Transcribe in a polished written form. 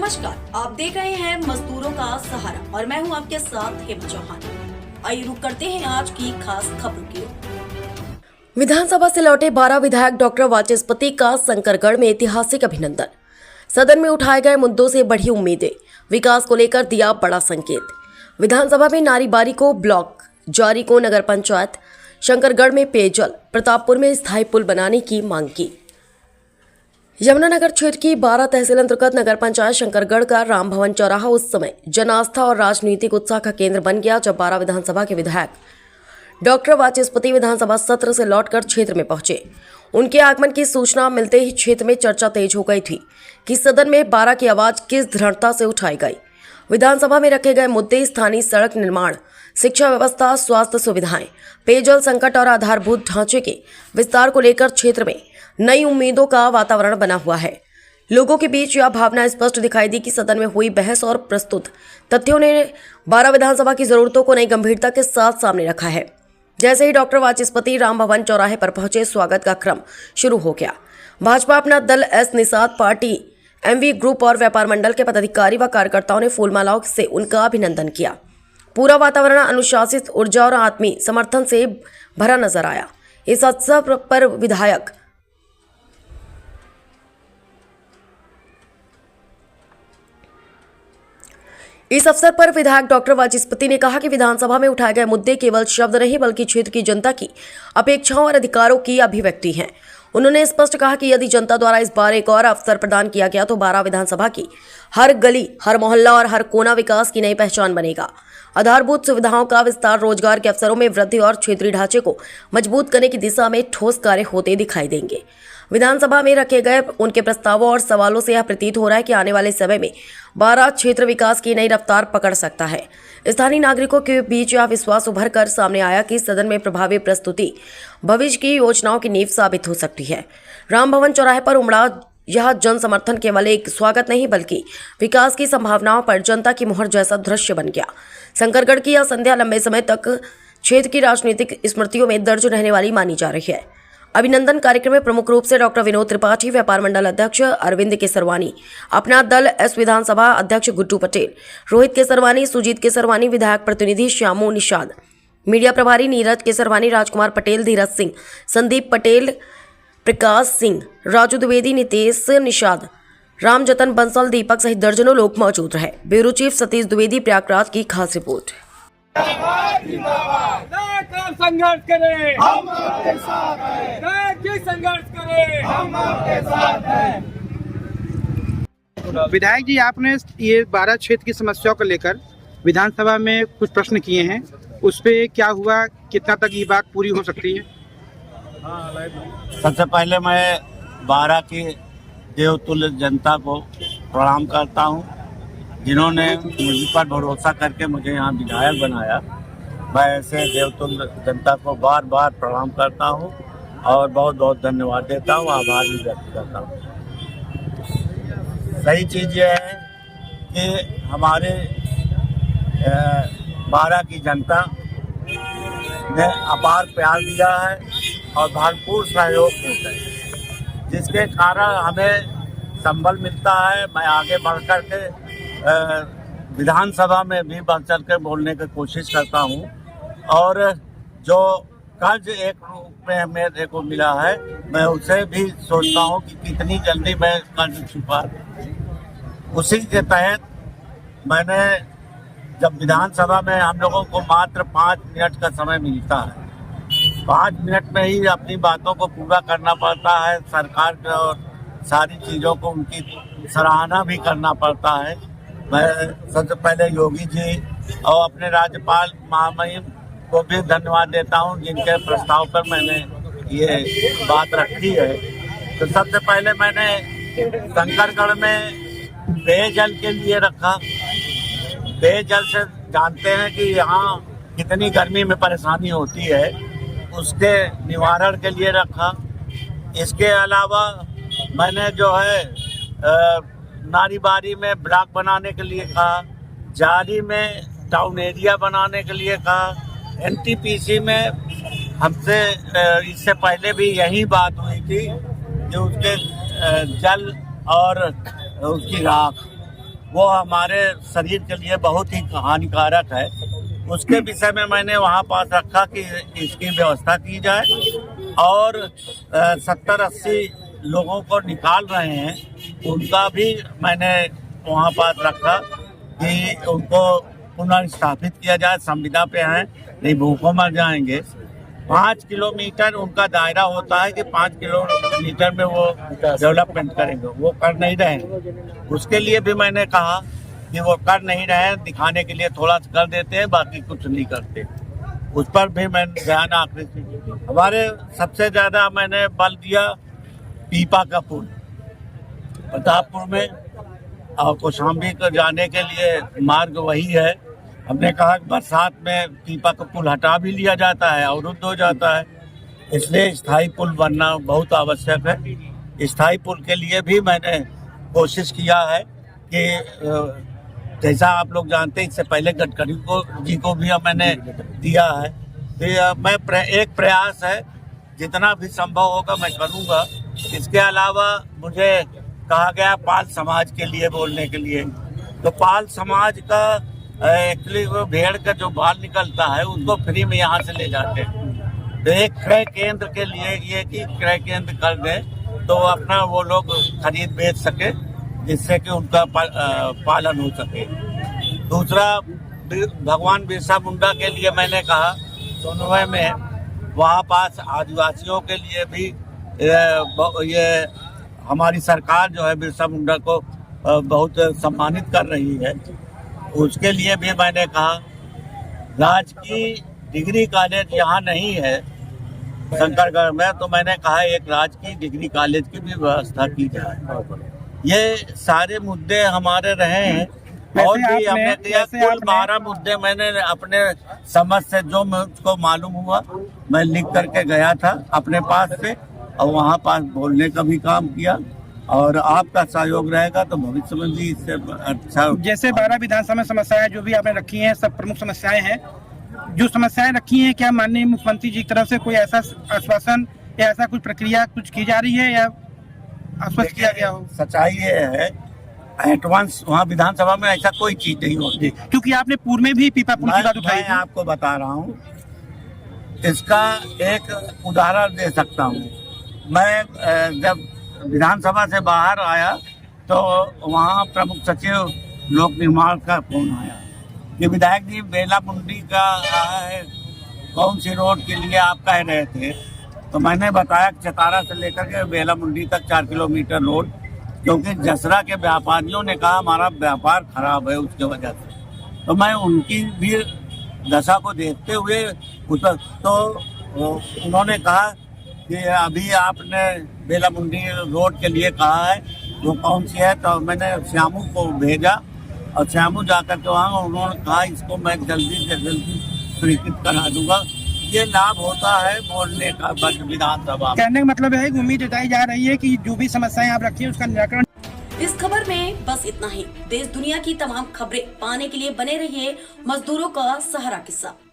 नमस्कार, आप देख रहे हैं मजदूरों का सहारा और मैं हूं आपके साथ हेमंत चौहान। आइए रुक करते हैं आज की खास खबरों की ओर। विधानसभा से लौटे 12 विधायक डॉक्टर वाचस्पति का शंकरगढ़ में ऐतिहासिक अभिनंदन। सदन में उठाए गए मुद्दों से बढ़ी उम्मीदें, विकास को लेकर दिया बड़ा संकेत। विधानसभा में नारीबारी को ब्लॉक, जारी को नगर पंचायत, शंकरगढ़ में पेयजल, प्रतापपुर में स्थायी पुल बनाने की मांग की। यमुनानगर क्षेत्र की 12 तहसील अंतर्गत नगर पंचायत शंकरगढ़ का राम भवन चौराहा उस समय जन आस्था और राजनीतिक उत्साह का केंद्र बन गया जब 12 विधानसभा के विधायक डॉक्टर वाचस्पति विधानसभा सत्र से लौटकर क्षेत्र में पहुंचे। उनके आगमन की सूचना मिलते ही क्षेत्र में चर्चा तेज हो गई थी कि सदन में 12 की आवाज किस दृढ़ता से उठाई गई। विधानसभा में रखे गए मुद्दे स्थानीय सड़क निर्माण, शिक्षा व्यवस्था, स्वास्थ्य सुविधाएं, पेयजल संकट और आधारभूत ढांचे के विस्तार को लेकर क्षेत्र में नई उम्मीदों का वातावरण बना हुआ है। लोगों के बीच यह भावना स्पष्ट दिखाई दी कि सदन में हुई बहस और प्रस्तुत तथ्यों ने 12 विधानसभा की जरूरतों को नई गंभीरता के साथ सामने रखा है। जैसे ही डॉक्टर वाचस्पति राम भवन चौराहे पर पहुंचे, स्वागत का क्रम शुरू हो गया। Bhajpa Apna Dal, S Nishad party, MV group और व्यापार मंडल के पदाधिकारी व कार्यकर्ताओं ने फूलमालाओं से उनका अभिनंदन किया। पूरा वातावरण अनुशासित, ऊर्जा और आत्मीय समर्थन से भरा नजर आया। इस अवसर पर विधायक डॉक्टर वाचस्पति ने कहा कि विधानसभा में उठाए गए मुद्दे केवल शब्द नहीं बल्कि क्षेत्र की जनता की अपेक्षाओं और अधिकारों की अभिव्यक्ति हैं। उन्होंने स्पष्ट कहा कि यदि जनता द्वारा इस बार एक और अवसर प्रदान किया गया तो 12 विधानसभा की हर गली, हर मोहल्ला और हर कोना विकास की नई पहचान बनेगा। आधारभूत सुविधाओं का विस्तार, रोजगार के अवसरों में वृद्धि और क्षेत्रीय ढांचे को मजबूत करने की दिशा में ठोस कार्य होते दिखाई देंगे। विधानसभा में रखे गए उनके प्रस्तावों और सवालों से यह प्रतीत हो रहा है कि आने वाले समय में 12 क्षेत्र विकास की नई रफ्तार पकड़ सकता है। स्थानीय नागरिकों के बीच यह विश्वास उभर कर सामने आया कि सदन में प्रभावी प्रस्तुति भविष्य की योजनाओं की नींव साबित हो सकती है। राम भवन चौराहे पर उमड़ा यह जन समर्थन केवल एक स्वागत नहीं बल्कि विकास की संभावनाओं पर जनता की मुहर जैसा दृश्य बन गया। शंकरगढ़ की यह संध्या लंबे समय तक क्षेत्र की राजनीतिक स्मृतियों में दर्ज रहने वाली मानी जा रही है। अभिनंदन कार्यक्रम में प्रमुख रूप से डॉक्टर विनोद त्रिपाठी, व्यापार मंडल अध्यक्ष अरविंद केसरवानी, अपना दल, एस विधानसभा अध्यक्ष गुड्डू पटेल, रोहित केसरवानी, सुजीत केसरवानी, विधायक प्रतिनिधि श्यामू निषाद, मीडिया प्रभारी नीरज केसरवानी, राजकुमार पटेल, धीरज सिंह, संदीप पटेल, प्रकाश सिंह, राजू द्विवेदी, नितेश निषाद, राम जतन बंसल, दीपक सहित दर्जनों लोग मौजूद रहे। ब्यूरो चीफ सतीश द्विवेदी, प्रयागराज की खास रिपोर्ट। संघर्ष करें, हम आपके साथ हैं। संघर्ष करें, हम आपके साथ हैं। विधायक जी, आपने ये 12 क्षेत्र की समस्याओं को लेकर विधानसभा में कुछ प्रश्न किए हैं, उस पे क्या हुआ, कितना तक ये बात पूरी हो सकती है? सबसे पहले मैं 12 की देवतुल्य जनता को प्रणाम करता हूं, जिन्होंने मुझ पर भरोसा करके मुझे यहाँ विधायक बनाया। मैं ऐसे देवतुल्य जनता को बार बार प्रणाम करता हूं और बहुत बहुत धन्यवाद देता हूं, आभार भी व्यक्त करता हूं। सही चीज़ ये है कि हमारे 12 की जनता ने अपार प्यार दिया है और भरपूर सहयोग देता है, जिसके कारण हमें संबल मिलता है। मैं आगे बढ़ कर के विधानसभा में भी बढ़ चढ़ कर बोलने की कोशिश करता हूं और जो कर्ज एक रूप में मेरे को मिला है, मैं उसे भी सोचता हूं कि कितनी जल्दी मैं कर्ज चुका। उसी के तहत मैंने जब विधानसभा में हम लोगों को मात्र 5 मिनट का समय मिलता है, 5 मिनट में ही अपनी बातों को पूरा करना पड़ता है। सरकार को और सारी चीज़ों को उनकी सराहना भी करना पड़ता है। मैं सबसे पहले योगी जी और अपने राज्यपाल महामहिम को भी धन्यवाद देता हूं, जिनके प्रस्ताव पर मैंने ये बात रखी है। तो सबसे पहले मैंने शंकरगढ़ में पेयजल के लिए रखा। पेयजल से जानते हैं कि यहाँ कितनी गर्मी में परेशानी होती है, उसके निवारण के लिए रखा। इसके अलावा मैंने जो है नारीबारी में ब्लॉक बनाने के लिए कहा, जारी में टाउन एरिया बनाने के लिए कहा, एनटीपीसी में हमसे इससे पहले भी यही बात हुई थी कि उसके जल और उसकी राख वो हमारे शरीर के लिए बहुत ही हानिकारक है। उसके विषय में मैंने वहाँ पास रखा कि इसकी व्यवस्था की जाए और 70-80 लोगों को निकाल रहे हैं, उनका भी मैंने वहाँ पास रखा कि उनको पुनर्स्थापित किया जाए। संविदा पे हैं, नहीं भूखों मर जाएंगे। 5 किलोमीटर उनका दायरा होता है कि 5 किलोमीटर में वो डेवलपमेंट करेंगे, वो कर नहीं रहे हैं। उसके लिए भी मैंने कहा कि वो कर नहीं रहे हैं, दिखाने के लिए थोड़ा सा कर देते हैं, बाकी कुछ नहीं करते। उस पर भी मैंने ध्यान आकृष्ट। हमारे सबसे ज़्यादा मैंने बल दिया पीपा का पुल प्रतापपुर में, और कौशाम्बी को जाने के लिए मार्ग वही है। हमने कहा कि बरसात में पीपा का पुल हटा भी लिया जाता है, अवरुद्ध हो जाता है, इसलिए स्थायी पुल बनना बहुत आवश्यक है। स्थायी पुल के लिए भी मैंने कोशिश किया है कि जैसा आप लोग जानते हैं, इससे पहले गडकरी जी को भी मैंने दिया है। तो मैं एक प्रयास है, जितना भी संभव होगा मैं करूँगा। इसके अलावा मुझे कहा गया पाल समाज के लिए बोलने के लिए, तो पाल समाज का एक्चुअली वो भेड़ का जो बाल निकलता है उसको फ्री में यहाँ से ले जाते हैं। तो एक क्रय केंद्र के लिए ये कि क्रय केंद्र कर दें तो अपना वो लोग खरीद बेच सके, जिससे कि उनका पालन हो सके। दूसरा, भगवान बिरसा मुंडा के लिए मैंने कहा सोनभद्र में वहाँ पास आदिवासियों के लिए भी ये हमारी सरकार जो है बिरसा मुंडा को बहुत सम्मानित कर रही है। उसके लिए भी मैंने कहा राजकीय डिग्री कॉलेज यहाँ नहीं है शंकरगढ़ में, तो मैंने कहा एक राजकीय डिग्री कॉलेज की भी व्यवस्था की जाए। ये सारे मुद्दे हमारे रहे हैं और भी हमने किया। कुल 12 मुद्दे मैंने अपने समझ से जो मुझको मालूम हुआ मैं लिख करके गया था अपने पास से, और वहाँ पास बोलने का भी काम किया। और आपका सहयोग रहेगा तो भविष्य में भी इससे अच्छा। जैसे 12 विधानसभा में समस्याएं जो भी आपने रखी हैं, सब प्रमुख समस्याएं हैं। जो समस्याएं रखी हैं, क्या माननीय मुख्यमंत्री जी की तरफ से कोई ऐसा आश्वासन या ऐसा कुछ प्रक्रिया कुछ की जा रही है या आश्वस्त किया गया हो? सच्चाई ये है, एडवांस वहाँ विधानसभा में ऐसा कोई चीज नहीं होती, क्योंकि आपने पूर्व में भी पीपा पुल की बात उठाई मैं आपको बता रहा हूँ। इसका एक उदाहरण दे सकता हूँ। मैं जब विधानसभा से बाहर आया तो वहाँ प्रमुख सचिव लोक निर्माण का फोन आया कि विधायक जी बेला मुंडी का है, कौन सी रोड के लिए आप कह रहे थे? तो मैंने बताया चतारा से लेकर के बेला मुंडी तक 4 किलोमीटर रोड, क्योंकि जसरा के व्यापारियों ने कहा हमारा व्यापार खराब है उसके वजह से। तो मैं उनकी भी दशा को देखते हुए तो उन्होंने कहा कि अभी आपने बेला मुंडी रोड के लिए कहा है, वो कौन सी है? तो मैंने श्यामू को भेजा और श्यामू जाकर के वहाँ उन्होंने कहा इसको मैं जल्दी से जल्दी स्वीकृत करा दूंगा। ये लाभ होता है बोलने का विधानसभा। कहने का मतलब है कि उम्मीद जताई जा रही है कि जो भी समस्याएं आप रखी है उसका निराकरण। इस खबर में बस इतना ही। देश दुनिया की तमाम खबरें पाने के लिए बने रहिए मजदूरों का सहारा के साथ।